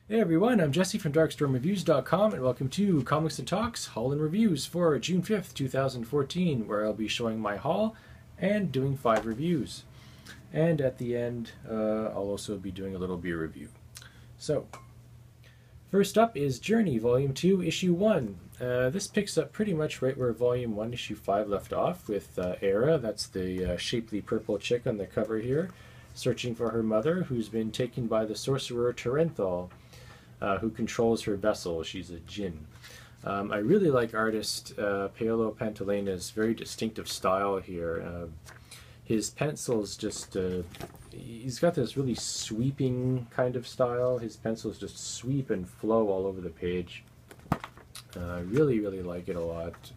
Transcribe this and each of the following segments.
Hey everyone, I'm Jesse from DarkstormReviews.com and welcome to Comics and Talks Haul and Reviews for June 5th, 2014, where I'll be showing my haul and doing 5 reviews. And at the end, I'll also be doing a little beer review. So, first up is Journey, Volume 2, Issue 1. This picks up pretty much right where Volume 1, Issue 5 left off, with Era, that's the shapely purple chick on the cover here, searching for her mother, who's been taken by the sorcerer Terenthal, who controls her vessel. She's a djinn. I really like artist Paolo Pantalena's very distinctive style here. His pencils just, he's got this really sweeping kind of style. His pencils just sweep and flow all over the page. I really like it a lot.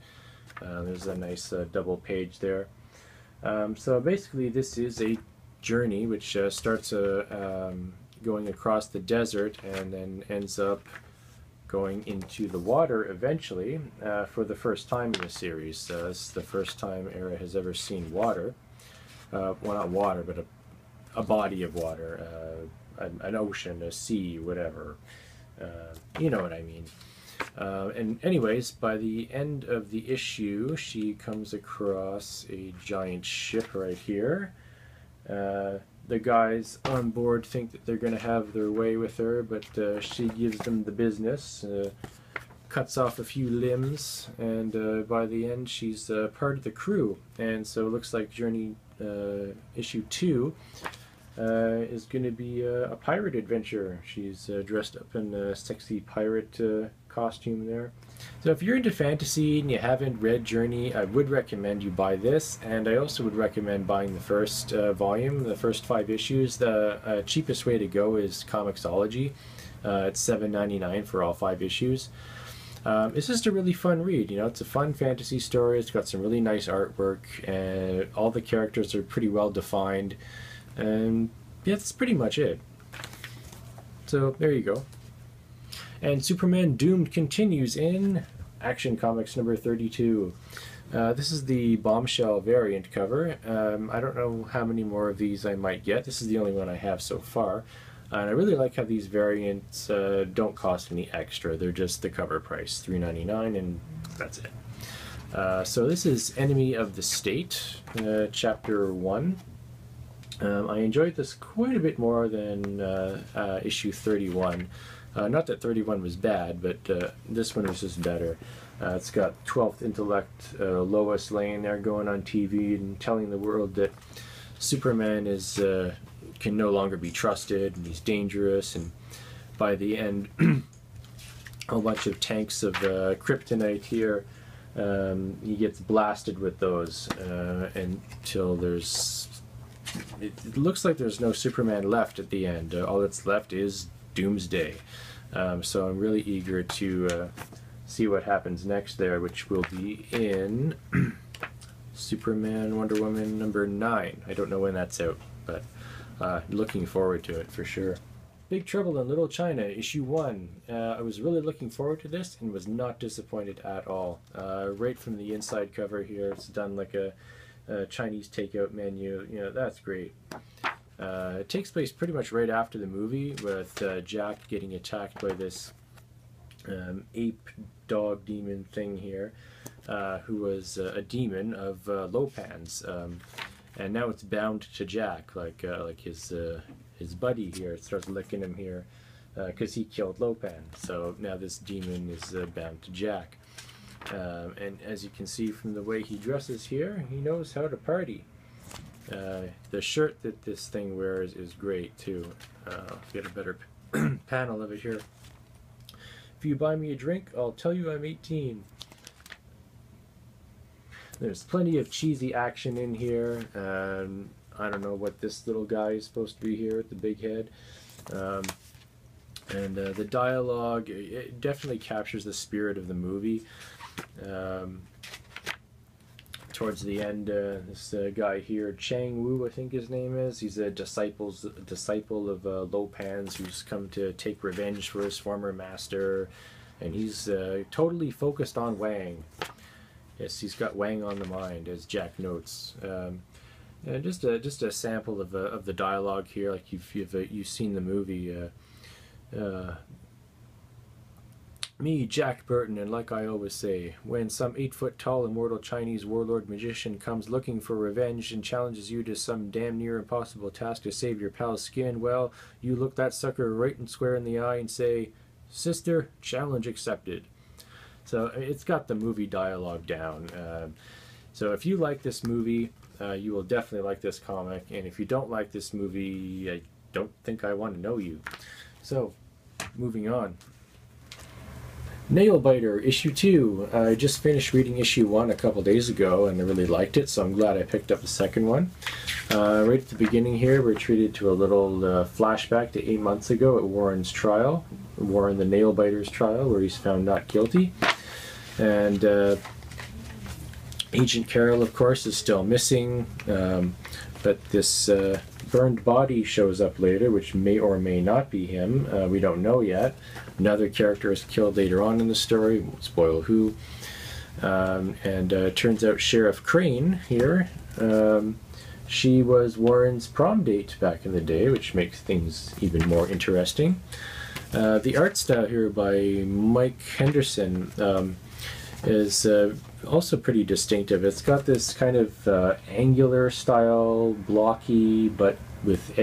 There's a nice double page there. So basically this is a journey which starts going across the desert and then ends up going into the water eventually for the first time in the series. This is the first time Era has ever seen water. Well, not water, but a body of water, an ocean, a sea, whatever. You know what I mean. And anyways, by the end of the issue, she comes across a giant ship right here. The guys on board think that they're going to have their way with her, but she gives them the business, cuts off a few limbs, and by the end she's part of the crew. And so it looks like Journey issue 2 is going to be a pirate adventure. She's dressed up in a sexy pirate costume there. So if you're into fantasy and you haven't read Journey, I would recommend you buy this, and I also would recommend buying the first volume, the first 5 issues. The cheapest way to go is Comixology. It's $7.99 for all 5 issues. It's just a really fun read. You know, it's a fun fantasy story. It's got some really nice artwork, and all the characters are pretty well defined. And yeah, that's pretty much it. So there you go. And Superman Doomed continues in Action Comics number 32. This is the Bombshell variant cover. I don't know how many more of these I might get. This is the only one I have so far. And I really like how these variants don't cost any extra. They're just the cover price, $3.99, and that's it. So this is Enemy of the State, Chapter 1. I enjoyed this quite a bit more than issue 31. Not that 31 was bad, but this one was just better. It's got 12th Intellect Lois laying there going on TV and telling the world that Superman is can no longer be trusted and he's dangerous, and by the end a whole bunch of tanks of kryptonite here. He gets blasted with those until it looks like there's no Superman left at the end. All that's left is Doomsday. So I'm really eager to see what happens next there, which will be in Superman Wonder Woman number 9. I don't know when that's out, but looking forward to it for sure. Big Trouble in Little China, issue 1. I was really looking forward to this and was not disappointed at all. Right from the inside cover here, it's done like a Chinese takeout menu. You know, that's great. It takes place pretty much right after the movie, with Jack getting attacked by this ape dog demon thing here, who was a demon of Lopan's, and now it's bound to Jack, like his buddy here. It starts licking him here because he killed Lopan. So now this demon is bound to Jack, and as you can see from the way he dresses here, he knows how to party. The shirt that this thing wears is great too. I'll get a better panel of it here. If you buy me a drink, I'll tell you I'm 18. There's plenty of cheesy action in here. I don't know what this little guy is supposed to be here with the big head. And the dialogue, it definitely captures the spirit of the movie. Towards the end, this guy here, Chang Wu, I think his name is, he's a disciple of Lopan's, who's come to take revenge for his former master, and he's totally focused on Wang. Yes, he's got Wang on the mind, as Jack notes. And just a sample of the dialogue here, like you've seen the movie. Me, Jack Burton, and like I always say, when some 8-foot-tall immortal Chinese warlord magician comes looking for revenge and challenges you to some damn near impossible task to save your pal's skin, well, you look that sucker right and square in the eye and say, "Sister, challenge accepted." So it's got the movie dialogue down. So if you like this movie, you will definitely like this comic, and if you don't like this movie, I don't think I want to know you. So, moving on. Nailbiter, issue 2. I just finished reading issue 1 a couple days ago and I really liked it, so I'm glad I picked up the second one. Right at the beginning here, we're treated to a little flashback to 8 months ago at Warren's trial. Warren the Nailbiter's trial, where he's found not guilty. And Agent Carroll, of course, is still missing, but this burned body shows up later, which may or may not be him. We don't know yet. Another character is killed later on in the story. Won't spoil who. Turns out Sheriff Crane here, she was Warren's prom date back in the day, which makes things even more interesting. The art style here by Mike Henderson is also pretty distinctive. It's got this kind of angular style, blocky, but with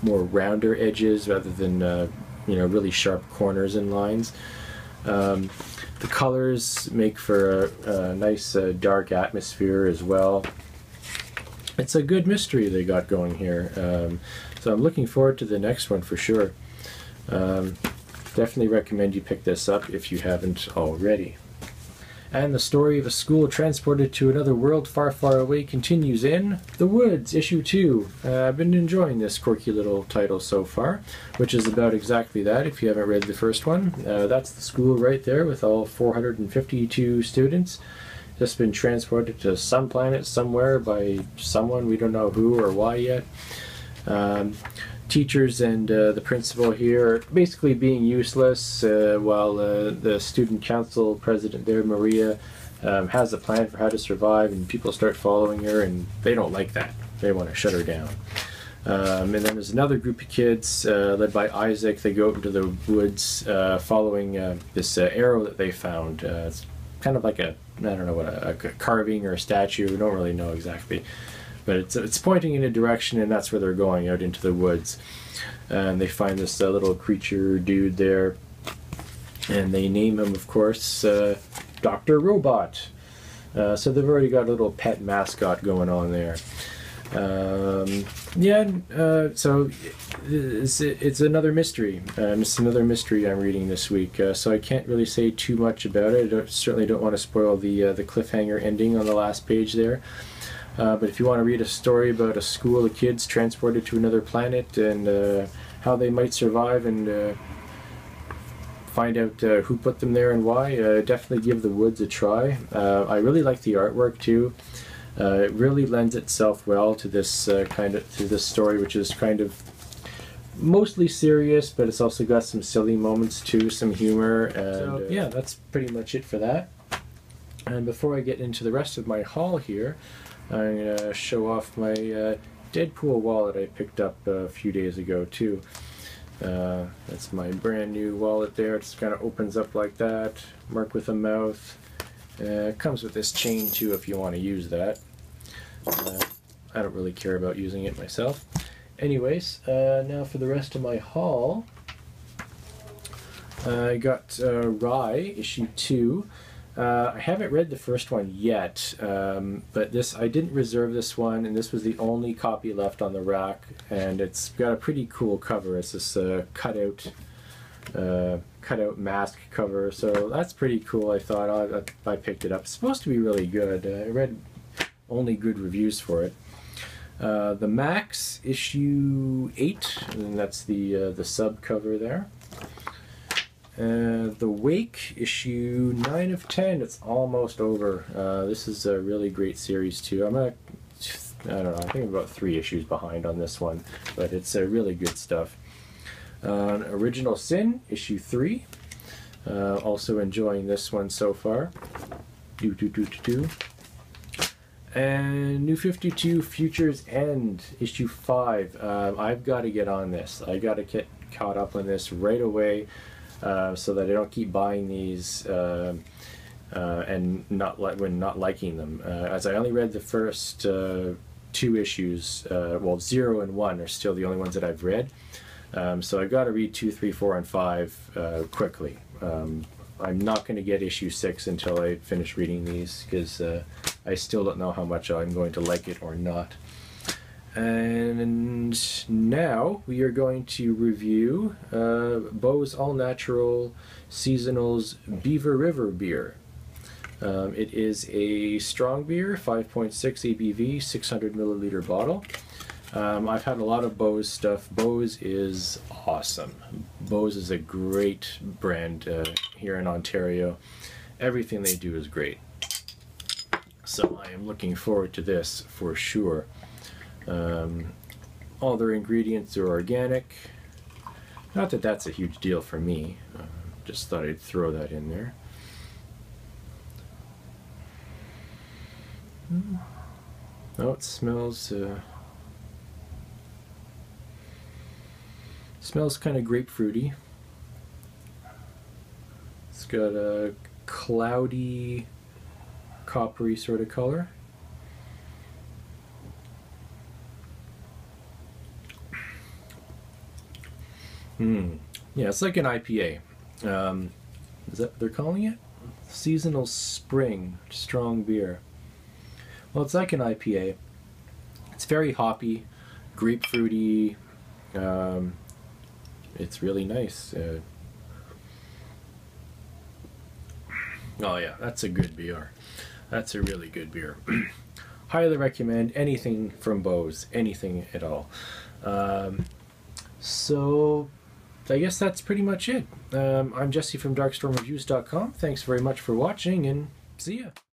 more rounder edges rather than really sharp corners and lines. The colors make for a nice dark atmosphere as well. It's a good mystery they got going here. So I'm looking forward to the next one for sure. Definitely recommend you pick this up if you haven't already. And the story of a school transported to another world far, far away continues in The Woods, issue 2. I've been enjoying this quirky little title so far, which is about exactly that if you haven't read the first one. That's the school right there with all 452 students. Just been transported to some planet somewhere by someone, we don't know who or why yet. Teachers and the principal here are basically being useless, while the student council president there, Maria, has a plan for how to survive, and people start following her, and they don't like that. They want to shut her down. And then there's another group of kids led by Isaac. They go out into the woods following this arrow that they found. It's kind of like a carving or a statue. We don't really know exactly. But it's pointing in a direction, and that's where they're going, out into the woods. And they find this little creature dude there, and they name him, of course, Dr. Robot. So they've already got a little pet mascot going on there. So it's another mystery. It's another mystery I'm reading this week, so I can't really say too much about it. I certainly don't want to spoil the cliffhanger ending on the last page there. But if you want to read a story about a school of kids transported to another planet and how they might survive and find out who put them there and why, definitely give The Woods a try. I really like the artwork too. It really lends itself well to this story, which is kind of mostly serious, but it's also got some silly moments too, some humor. And yeah, that's pretty much it for that. And before I get into the rest of my haul here, I'm going to show off my Deadpool wallet I picked up a few days ago too. That's my brand new wallet there. It just kind of opens up like that, marked with a mouth. It comes with this chain too if you want to use that. I don't really care about using it myself. Anyways, now for the rest of my haul. I got Rye, issue 2. I haven't read the first one yet, but I didn't reserve this one, and this was the only copy left on the rack, and it's got a pretty cool cover. It's this cutout mask cover, so that's pretty cool. I thought I picked it up. It's supposed to be really good. I read only good reviews for it. The Max, issue 8, and that's the sub cover there. The Wake, issue 9 of 10. It's almost over. This is a really great series too. I don't know, I think I'm about 3 issues behind on this one, but it's really good stuff. Original Sin, issue 3. Also enjoying this one so far. And New 52, Future's End, issue 5. I've got to get on this. I got to caught up on this right away, so that I don't keep buying these and when not liking them. As I only read the first 2 issues, well, 0 and 1 are still the only ones that I've read. So I've got to read 2, 3, 4, and 5 quickly. I'm not going to get issue 6 until I finish reading these, because I still don't know how much I'm going to like it or not. And now we are going to review Beaus All Natural Seasonal's Beaver River beer. It is a strong beer, 5.6 ABV, 600 milliliter bottle. I've had a lot of Beaus stuff. Beaus is awesome. Beaus is a great brand here in Ontario. Everything they do is great. So I am looking forward to this for sure. All their ingredients are organic. Not that that's a huge deal for me. Just thought I'd throw that in there. Oh, it smells smells kind of grapefruity. It's got a cloudy, coppery sort of color. Yeah, it's like an IPA. Is that what they're calling it? Seasonal Spring Strong Beer. Well, it's like an IPA. It's very hoppy, grapefruity. It's really nice. Oh yeah, that's a good beer. That's a really good beer. Highly recommend anything from Beaus, anything at all. So I guess that's pretty much it. I'm Jesse from darkstormreviews.com. Thanks very much for watching, and see ya.